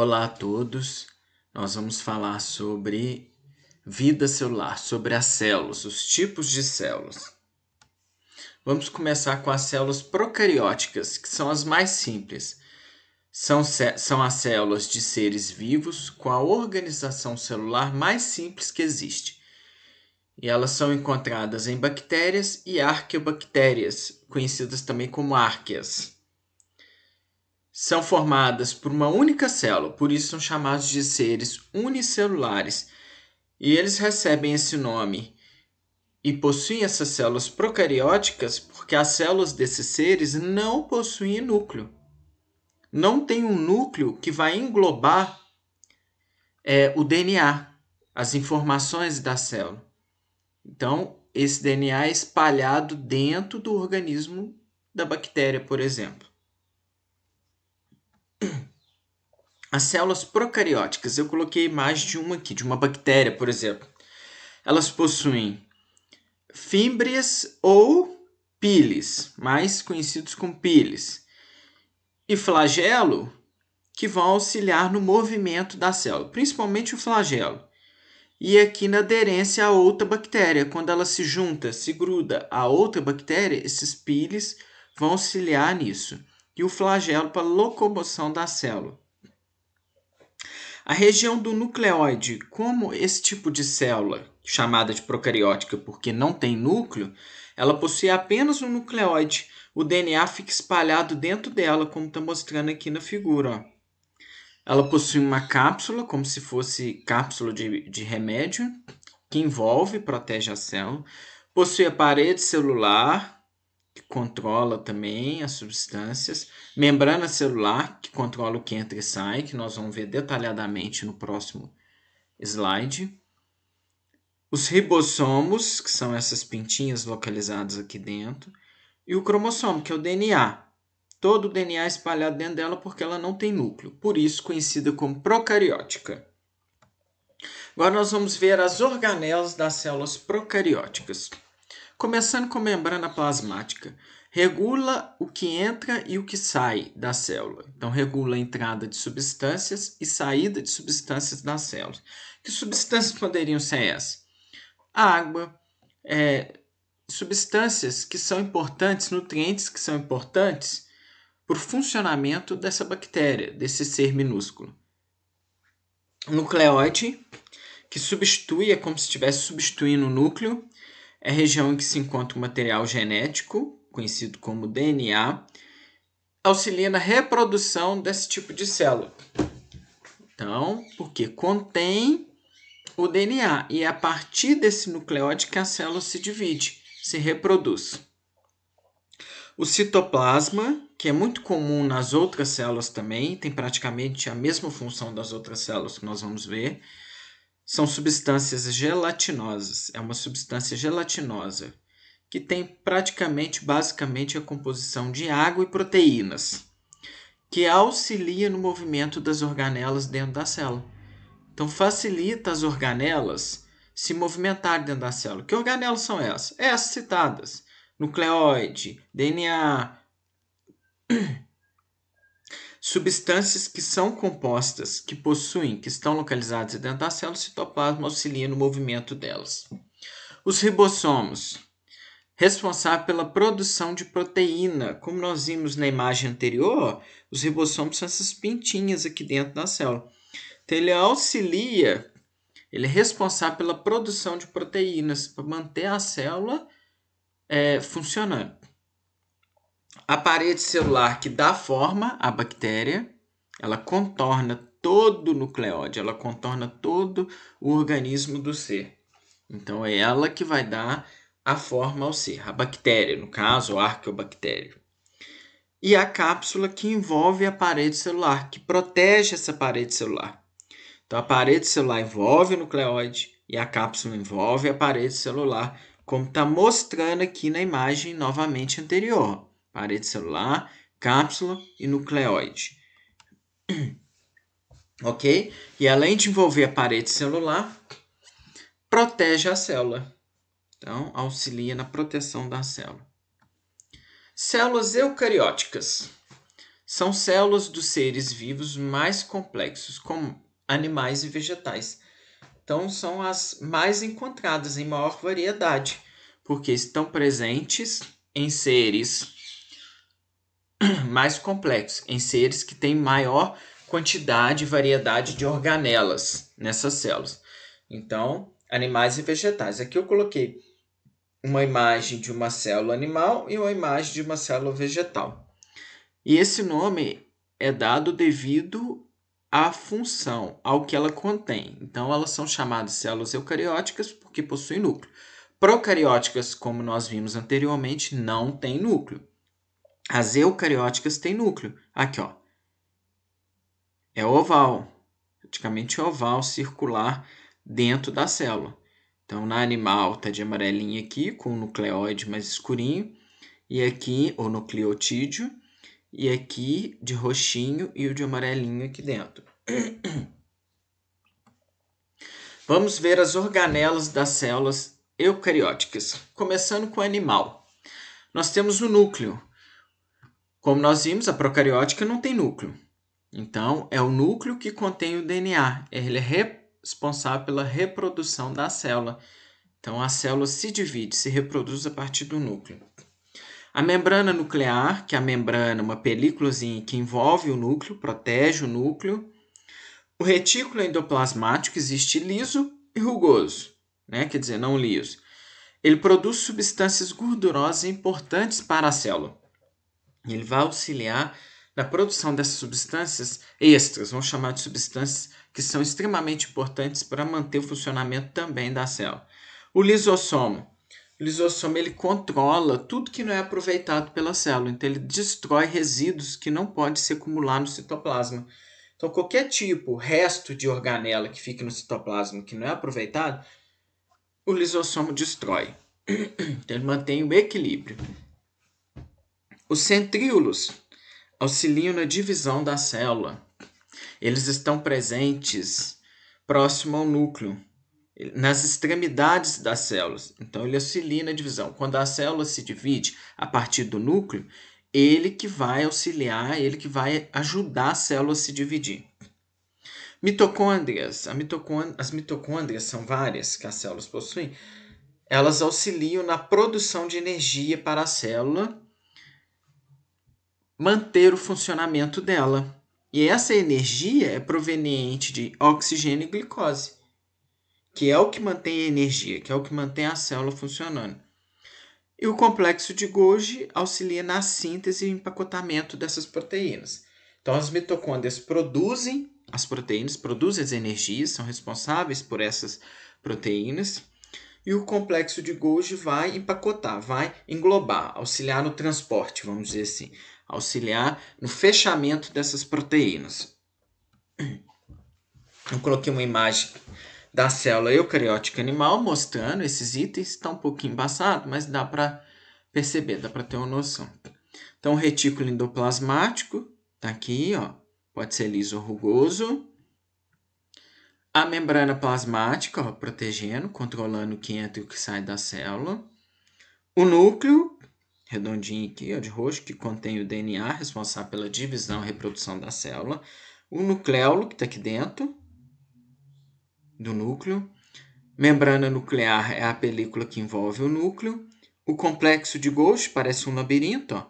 Olá a todos, nós vamos falar sobre vida celular, sobre as células, os tipos de células. Vamos começar com as células procarióticas, que são as mais simples. São as células de seres vivos com a organização celular mais simples que existe. E elas são encontradas em bactérias e arqueobactérias, conhecidas também como árqueas. São formadas por uma única célula, por isso são chamados de seres unicelulares. E eles recebem esse nome e possuem essas células procarióticas porque as células desses seres não possuem núcleo. Não tem um núcleo que vai englobar o DNA, as informações da célula. Então, esse DNA é espalhado dentro do organismo da bactéria, por exemplo. As células procarióticas, eu coloquei a imagem de uma aqui, de uma bactéria, por exemplo. Elas possuem fímbrias ou piles, mais conhecidos como piles, e flagelo, que vão auxiliar no movimento da célula, principalmente o flagelo. E aqui na aderência a outra bactéria, quando ela se junta, se gruda a outra bactéria, esses piles vão auxiliar nisso. E o flagelo para a locomoção da célula. A região do nucleóide, como esse tipo de célula, chamada de procariótica porque não tem núcleo, ela possui apenas um nucleóide. O DNA fica espalhado dentro dela, como está mostrando aqui na figura. Ó. Ela possui uma cápsula, como se fosse cápsula de remédio, que envolve e protege a célula. Possui a parede celular, que controla também as substâncias, membrana celular, que controla o que entra e sai, que nós vamos ver detalhadamente no próximo slide. Os ribossomos, que são essas pintinhas localizadas aqui dentro, e o cromossomo, que é o DNA. Todo o DNA é espalhado dentro dela porque ela não tem núcleo, por isso conhecida como procariótica. Agora nós vamos ver as organelas das células procarióticas. Começando com a membrana plasmática, regula o que entra e o que sai da célula. Então, regula a entrada de substâncias e saída de substâncias das células. Que substâncias poderiam ser essas? Água, substâncias que são importantes, nutrientes que são importantes para o funcionamento dessa bactéria, desse ser minúsculo. Nucleóide, que substitui, é como se estivesse substituindo o núcleo. É a região em que se encontra o material genético, conhecido como DNA, auxilia na reprodução desse tipo de célula. Então, porque contém o DNA e é a partir desse nucleóide que a célula se divide, se reproduz. O citoplasma, que é muito comum nas outras células também, tem praticamente a mesma função das outras células que nós vamos ver, são substâncias gelatinosas. É uma substância gelatinosa que tem basicamente a composição de água e proteínas, que auxilia no movimento das organelas dentro da célula. Então, facilita as organelas se movimentarem dentro da célula. Que organelas são essas? Essas citadas. Nucleóide, DNA. Substâncias que são compostas, que estão localizadas dentro da célula, o citoplasma auxilia no movimento delas. Os ribossomos, responsável pela produção de proteína. Como nós vimos na imagem anterior, os ribossomos são essas pintinhas aqui dentro da célula. Então, ele é responsável pela produção de proteínas, para manter a célula funcionando. A parede celular que dá forma à bactéria, ela contorna todo o nucleóide, ela contorna todo o organismo do ser. Então, é ela que vai dar a forma ao ser, a bactéria, no caso, o arqueobactério. E a cápsula que envolve a parede celular, que protege essa parede celular. Então, a parede celular envolve o nucleóide e a cápsula envolve a parede celular, como está mostrando aqui na imagem novamente anterior. Parede celular, cápsula e nucleóide. Ok? E além de envolver a parede celular, protege a célula. Então, auxilia na proteção da célula. Células eucarióticas. são células dos seres vivos mais complexos, como animais e vegetais. Então, são as mais encontradas em maior variedade, porque estão presentes em seres mais complexos, em seres que têm maior quantidade e variedade de organelas nessas células. Então, animais e vegetais. Aqui eu coloquei uma imagem de uma célula animal e uma imagem de uma célula vegetal. E esse nome é dado devido à função, ao que ela contém. Então, elas são chamadas células eucarióticas porque possuem núcleo. Procarióticas, como nós vimos anteriormente, não têm núcleo. As eucarióticas têm núcleo. Aqui, ó. É oval, praticamente oval, circular dentro da célula. Então, na animal está de amarelinho aqui, com o nucleóide mais escurinho, e aqui o nucleotídeo, e aqui de roxinho e o de amarelinho aqui dentro. Vamos ver as organelas das células eucarióticas, começando com o animal. Nós temos o núcleo. Como nós vimos, a procariótica não tem núcleo. Então, é o núcleo que contém o DNA. Ele é responsável pela reprodução da célula. Então, a célula se divide, se reproduz a partir do núcleo. A membrana nuclear, que é a membrana, uma películazinha que envolve o núcleo, protege o núcleo. O retículo endoplasmático existe liso e rugoso, né? Quer dizer, não liso. Ele produz substâncias gordurosas importantes para a célula. Ele vai auxiliar na produção dessas substâncias extras, vamos chamar de substâncias que são extremamente importantes para manter o funcionamento também da célula. O lisossomo. O lisossomo ele controla tudo que não é aproveitado pela célula, então ele destrói resíduos que não podem se acumular no citoplasma. Então, qualquer tipo, resto de organela que fique no citoplasma que não é aproveitado, o lisossomo destrói. Então, ele mantém o equilíbrio. Os centríolos auxiliam na divisão da célula. Eles estão presentes próximo ao núcleo, nas extremidades das células. Então, ele auxilia na divisão. Quando a célula se divide a partir do núcleo, ele que vai auxiliar, ele que vai ajudar a célula a se dividir. Mitocôndrias. As mitocôndrias são várias que as células possuem. Elas auxiliam na produção de energia para a célula manter o funcionamento dela. E essa energia é proveniente de oxigênio e glicose, que é o que mantém a energia, que é o que mantém a célula funcionando. E o complexo de Golgi auxilia na síntese e empacotamento dessas proteínas. Então, as mitocôndrias produzem as proteínas, produzem as energias, são responsáveis por essas proteínas. E o complexo de Golgi vai empacotar, vai englobar, auxiliar no transporte, vamos dizer assim, auxiliar no fechamento dessas proteínas. Eu coloquei uma imagem da célula eucariótica animal mostrando esses itens. Está um pouquinho embaçado, mas dá para perceber, dá para ter uma noção. Então, o retículo endoplasmático está aqui, ó, pode ser liso ou rugoso. A membrana plasmática, ó, protegendo, controlando o que entra e o que sai da célula. O núcleo, redondinho aqui, ó, de roxo, que contém o DNA, responsável pela divisão e reprodução da célula. O nucleolo, que está aqui dentro do núcleo. Membrana nuclear é a película que envolve o núcleo. O complexo de Golgi parece um labirinto, ó.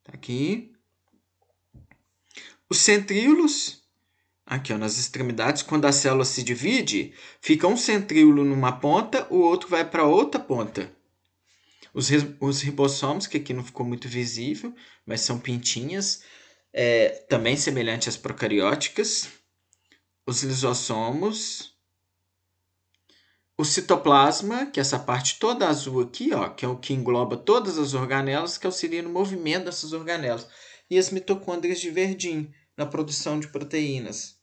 Tá aqui. Os centríolos, aqui, ó, nas extremidades, quando a célula se divide, fica um centríolo numa ponta, o outro vai para outra ponta. Os ribossomos, que aqui não ficou muito visível, mas são pintinhas, também semelhantes às procarióticas. Os lisossomos. O citoplasma, que é essa parte toda azul aqui, ó, que é o que engloba todas as organelas, que auxilia no movimento dessas organelas. E as mitocôndrias de verdinho, na produção de proteínas.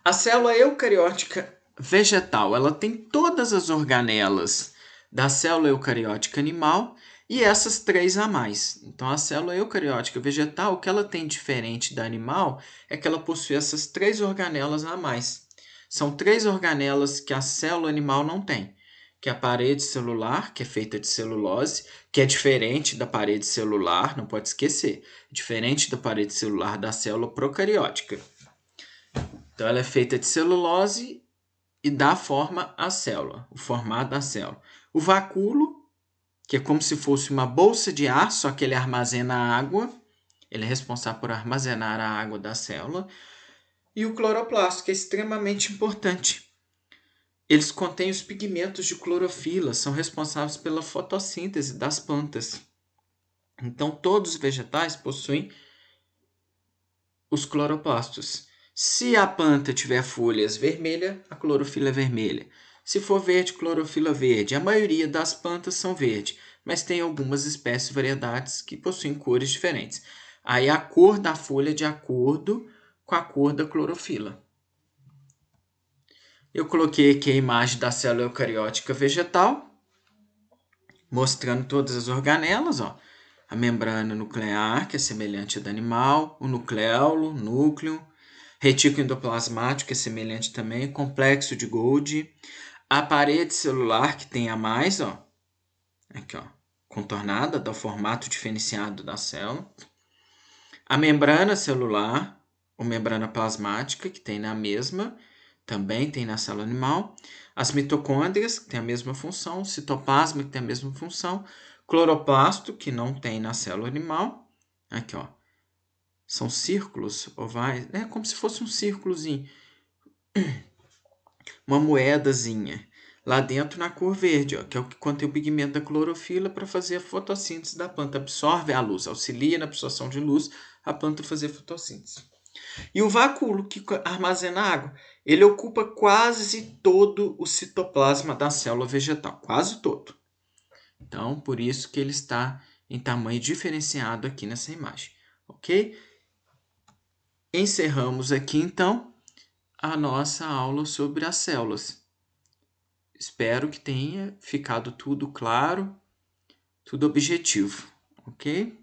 A célula eucariótica vegetal, ela tem todas as organelas da célula eucariótica animal e essas 3 a mais. Então, a célula eucariótica vegetal, o que ela tem diferente da animal é que ela possui essas 3 organelas a mais. São 3 organelas que a célula animal não tem, que é a parede celular, que é feita de celulose, que é diferente da parede celular, não pode esquecer, diferente da parede celular da célula procariótica. Então, ela é feita de celulose e dá forma à célula, o formato da célula. O vacúolo, que é como se fosse uma bolsa de ar, só que ele armazena água, ele é responsável por armazenar a água da célula. E o cloroplasto, que é extremamente importante. Eles contêm os pigmentos de clorofila, são responsáveis pela fotossíntese das plantas. Então, todos os vegetais possuem os cloroplastos. Se a planta tiver folhas vermelhas, a clorofila é vermelha. Se for verde, clorofila verde. A maioria das plantas são verde, mas tem algumas espécies e variedades que possuem cores diferentes. Aí a cor da folha é de acordo com a cor da clorofila. Eu coloquei aqui a imagem da célula eucariótica vegetal, mostrando todas as organelas, ó. A membrana nuclear, que é semelhante à do animal, o nucleolo, núcleo, retículo endoplasmático, que é semelhante também, complexo de Golgi, a parede celular, que tem a mais, ó, aqui, ó, contornada, dá o formato diferenciado da célula, a membrana celular, ou membrana plasmática, que tem na mesma, também tem na célula animal, as mitocôndrias, que tem a mesma função, o citoplasma, que tem a mesma função, cloroplasto, que não tem na célula animal, aqui, ó, são círculos ovais, é como se fosse um círculozinho, uma moedazinha, lá dentro na cor verde, ó, que é o que contém o pigmento da clorofila para fazer a fotossíntese da planta, absorve a luz, auxilia na absorção de luz a planta fazer fotossíntese. E o vacúolo, que armazena água, ele ocupa quase todo o citoplasma da célula vegetal, quase todo. Então, por isso que ele está em tamanho diferenciado aqui nessa imagem, ok? Encerramos aqui, então, a nossa aula sobre as células. Espero que tenha ficado tudo claro, tudo objetivo, ok?